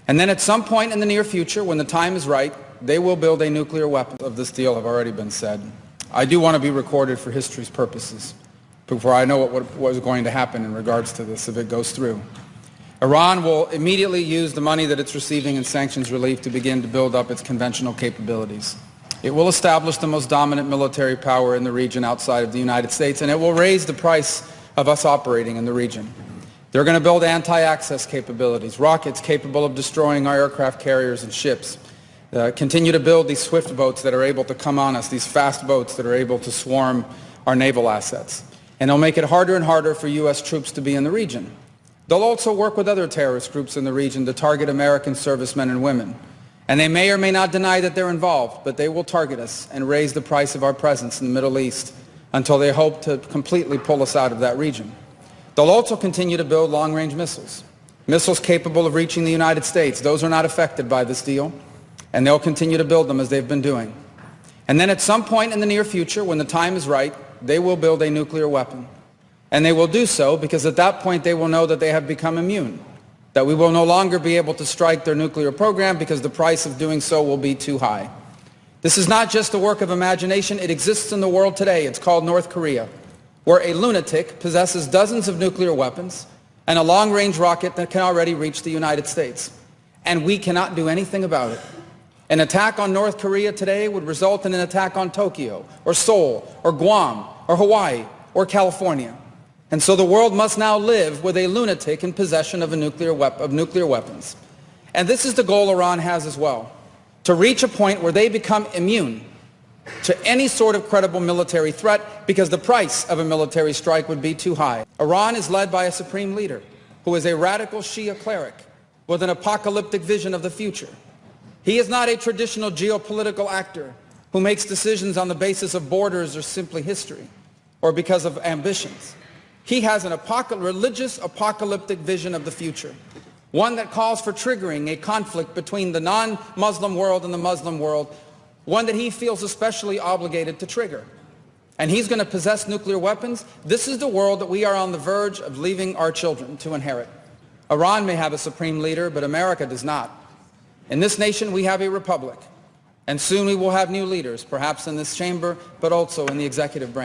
And then at some point in the near future, when the time is right, they will build a nuclear weapon. Of this deal have already been said. I do want to be recorded for history's purposes before I know what is going to happen in regards to this if it goes through. Iran will immediately use the money that it's receiving in sanctions relief to begin to build up its conventional capabilities. It will establish the most dominant military power in the region outside of the United States, and it will raise the price of us operating in the region. They're going to build anti-access capabilities, rockets capable of destroying our aircraft carriers and ships, continue to build these swift boats that are able to come on us, these fast boats that are able to swarm our naval assets. And they'll make it harder and harder for U.S. troops to be in the region. They'll also work with other terrorist groups in the region to target American servicemen and women. And they may or may not deny that they're involved, but they will target us and raise the price of our presence in the Middle East until they hope to completely pull us out of that region. They'll also continue to build long-range missiles, missiles capable of reaching the United States. Those are not affected by this deal, and they'll continue to build them as they've been doing. And then at some point in the near future, when the time is right, they will build a nuclear weapon. And they will do so because at that point they will know that they have become immune, that we will no longer be able to strike their nuclear program because the price of doing so will be too high. This is not just a work of imagination. It exists in the world today. It's called North Korea, where a lunatic possesses dozens of nuclear weapons and a long-range rocket that can already reach the United States. And we cannot do anything about it. An attack on North Korea today would result in an attack on Tokyo, or Seoul, or Guam, or Hawaii, or California. And so the world must now live with a lunatic in possession of nuclear weapons. And this is the goal Iran has as well, to reach a point where they become immune to any sort of credible military threat because the price of a military strike would be too high. Iran is led by a supreme leader who is a radical Shia cleric with an apocalyptic vision of the future. He is not a traditional geopolitical actor who makes decisions on the basis of borders or simply history or because of ambitions. He has an religious apocalyptic vision of the future, one that calls for triggering a conflict between the non-Muslim world and the Muslim world, one that he feels especially obligated to trigger. And he's going to possess nuclear weapons. This is the world that we are on the verge of leaving our children to inherit. Iran may have a supreme leader, but America does not. In this nation, we have a republic. And soon we will have new leaders, perhaps in this chamber, but also in the executive branch.